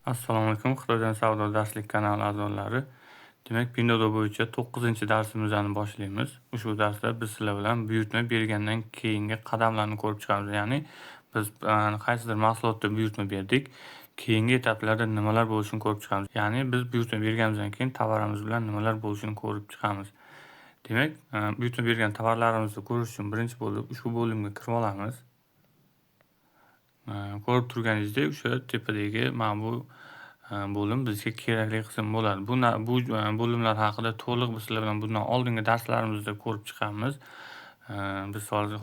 Assalomu alaykum. Xitoydan savdo darslik kanali a'zolari. Demak, Pinduoduo bo'yicha 9-darsimizni boshlaymiz. Ushbu darsda biz sizlar bilan buyurtma bergandan keyingi qadamlarni ko'rib chiqamiz. Ya'ni biz qaysidir mahsulotda buyurtma berdik. Keyingi etaplarda nimalar bo'lishini ko'rib chiqamiz. Ya'ni biz buyurtma berganimizdan keyin tovarimiz bilan nimalar bo'lishini ko'rib chiqamiz. Demak, buyurtma bergan tovarlarimizni ko'rish uchun birinchi bo'lib ushbu bo'limga kirib olamiz. Ko'rib turganingizdek, o'sha tepadagi mana bu bo'lim bizga kerakli qism bo'ladi. Bu bo'limlar haqida to'liq biz sizlar bilan bundan oldingi darslarimizda ko'rib chiqqanmiz. Biz hozir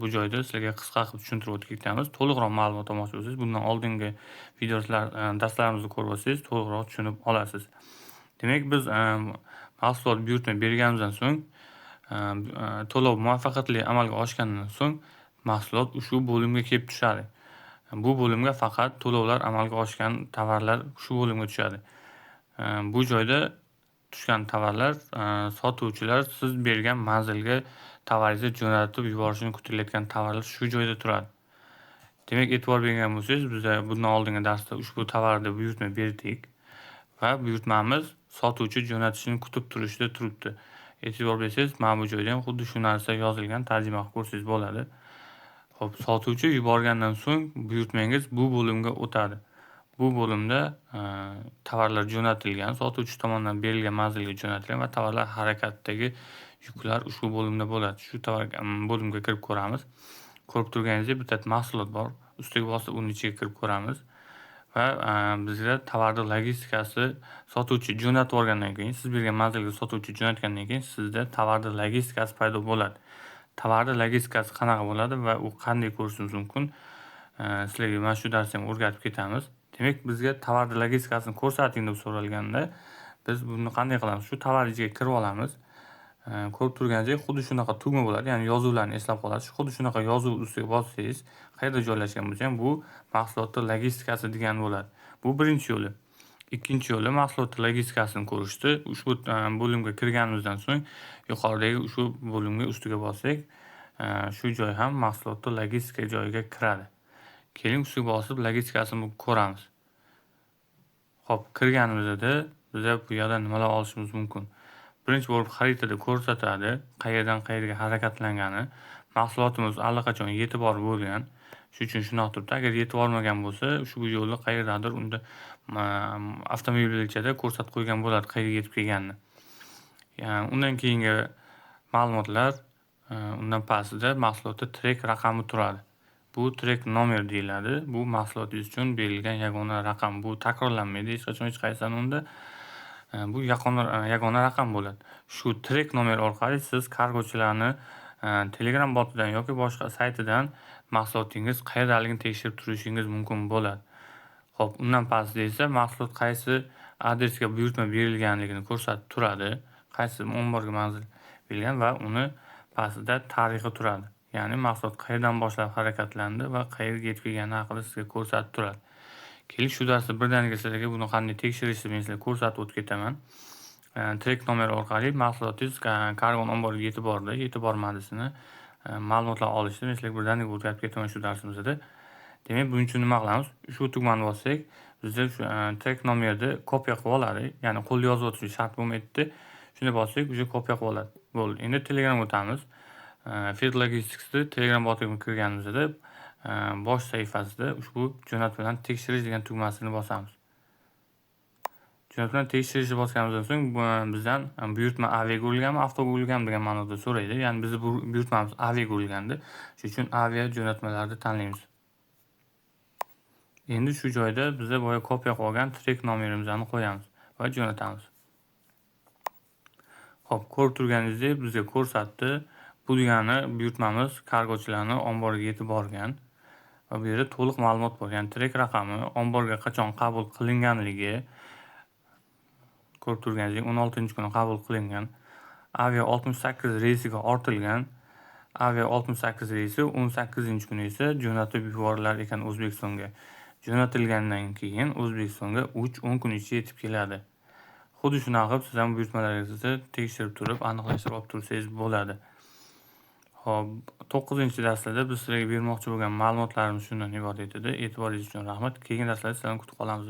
bu joyda sizlarga qisqa qilib tushuntirib o'tib ketamiz. To'liqroq ma'lumot olmoqchi bo'lsangiz, bundan oldingi darslarimizni ko'rib olsangiz, to'liqroq tushunib olasiz. Demak, biz mahsulot buyurtma berganimizdan so'ng, to'lov muvaffaqiyatli amalga oshgandan so'ng mahsulot ushbu bo'limga kelib tushadi. Bu bo'limga faqat to'lovlar amalga oshgan tovarlar shu bo'limga tushadi. Bu joyda tushgan tovarlar sotuvchilar siz bergan manzilga tovaringizni jo'natib yuborishini kutilayotgan tovarlar shu joyda turadi. Demak, e'tibor bergan bo'lsangiz, biz bundan oldingi darsda ushbu tovarda buyurtma berdik va buyurtmamiz sotuvchi jo'natishini kutib turishda turibdi. E'tibor bersangiz, mana bu joyda ham xuddi shu narsa yozilgan, tarjima qilib ko'rsangiz bo'ladi. Xo'p, sotuvchi yuborgandan so'ng buyurtmangiz bu bo'limga o'tadi. Bu bo'limda tovarlar jo'natilgan, sotuvchi tomonidan berilgan manzilga jo'natilgan va tovarlar harakatidagi yuklar ushbu bo'limda bo'ladi. Shu bo'limga kirib ko'ramiz. Ko'rib turganingizdek, bitta mahsulot bor. Ustiga bosib uni ichiga kirib ko'ramiz va bizga tovarning logistikasi sotuvchi jo'natib olgandan keyin, siz bergan manzilga sotuvchi jo'natgandan keyin sizda tovarning logistikasi paydo bo'ladi. Tovarning logistikasi qanaqa bo'ladi va u qanday ko'rishingiz mumkin? Sizlarga mana shu darsda ham o'rgatib ketamiz. Demak, bizga tovarning logistikasini ko'rsating deb so'ralganda, biz buni qanday qilamiz? Shu tovar ichiga kirib olamiz. Ko'rib turganingizdek, xuddi shunaqa tugma bo'ladi, ya'ni yozuvlarni eslab qolasiz. Xuddi shunaqa yozuv ustiga bossangiz, qayerda joylashgan bo'lsa ham bu mahsulotning logistikasi degan bo'ladi. Bu birinchi yo'li. Ikkinchi yo'li mahsulot logistikasini ko'rishdi. Ushbu bo'limga kirganimizdan so'ng yuqoridagi ushbu bo'limga ustiga bossak, shu joy ham mahsulotning logistika joyiga kiradi. Keling ustiga bosib logistikasini ko'ramiz. Xo'p, kirganimizda biz bu yerda nimalar olishimiz mumkin? Birinchi bo'lib xaritada ko'rsatadi, qayerdan qayerga harakatlangani. Mahsulotimiz allaqachon yetib borib bo'lgan. Shuning uchun shunaqa turibdi. Agar yetib bormagan bo'lsa, ushbu yo'lni qayerdadir unda avtomobilchada ko'rsatib qo'ygan bo'ladi, qayerga yetib kelganini. Undan keyingi ma'lumotlar, undan pastida mahsulotda trek raqami turadi. Bu trek nomer deyiladi. Bu mahsulotingiz uchun berilgan yagona raqam. Bu takrorlanmaydi hech qachon hech qaysi unda. Bu yagona raqam bo'ladi. Shu trek nomer orqali siz kargochilarni Telegram botidan yoki boshqa saytidan mahsulotingiz qayerdaligini tekshirib turishingiz mumkin bo'ladi. Xo'p, undan pastda esa mahsulot qaysi adresga buyurtma berilganligini ko'rsatib turadi. Qaysi omborga manzil berilgan va uni pastida tarixi turadi. Ya'ni mahsulot qayerdan boshlab harakatlandi va qayerga yetib kelgani haqida sizga ko'rsatib turadi. Keling, shu darsda birdaniga sizlarga buni qanday tekshirishni men sizlarga ko'rsatib o'tib ketaman. Trek nomer orqali mahsulotingiz kargon omboriga yetib bordi, yetib bormadisini ma'lumotlar olishni men sizlarga birdaniga o'rgatib ketaman shu darsimizda. Demak, buning uchun nima qilamiz? Shu tugmani bossak, bizda shu trek nomerni kopiya qilib oladi. Ya'ni qo'lda yozib o'tish shart bo'lmaydi. Shuni bossak, o'sha kopiya qilib oladi. Bo'ldi. Endi Telegramga o'tamiz. Field Logistics'da Telegram botiga kirganimizda bosh sahifasida ushbu jo'natma bilan tekshirish degan tugmasini bosamiz. Jo'natma bilan tekshirishni bosganimizdan so'ng bizdan buyurtma aviaga urilganmi, avtoga urilganmi degan ma'noda so'raydi. Ya'ni bizning buyurtmamiz aviaga urilgandi. Shuning uchun avia jo'natmalarni tanlaymiz. Endi shu joyda bizga boya kopiya qilib olgan trek nomerimizni qo'yamiz va jo'natamiz. Xo'p, ko'rib turganingizdek bizga ko'rsatdi. Bu degani buyurtmamiz kargochilarni omboriga yetib borgan va bu yerda to'liq ma'lumot bor. Ya'ni trek raqami, omborga qachon qabul qilinganligi, ko'rib turganingizdek 16-kuni qabul qilingan. Avia 68 reysiga ortilgan. Avia 68 reysi 18-kuni esa jo'natib yuborilar ekan O'zbekistonga. Jo'natilgandan keyin O'zbekistonga 3-10 kun ichida yetib keladi. Xuddi shunaqa qilib siz ham buyurtmalaringizni tekshirib turib, aniqlashtirib olib tursangiz bo'ladi. Xo'p, 9-darslarda biz sizlarga bermoqchi bo'lgan ma'lumotlarimiz shundan iborat edi. E'tiboringiz uchun rahmat. Keyingi darslarda sizlarni kutib qolamiz.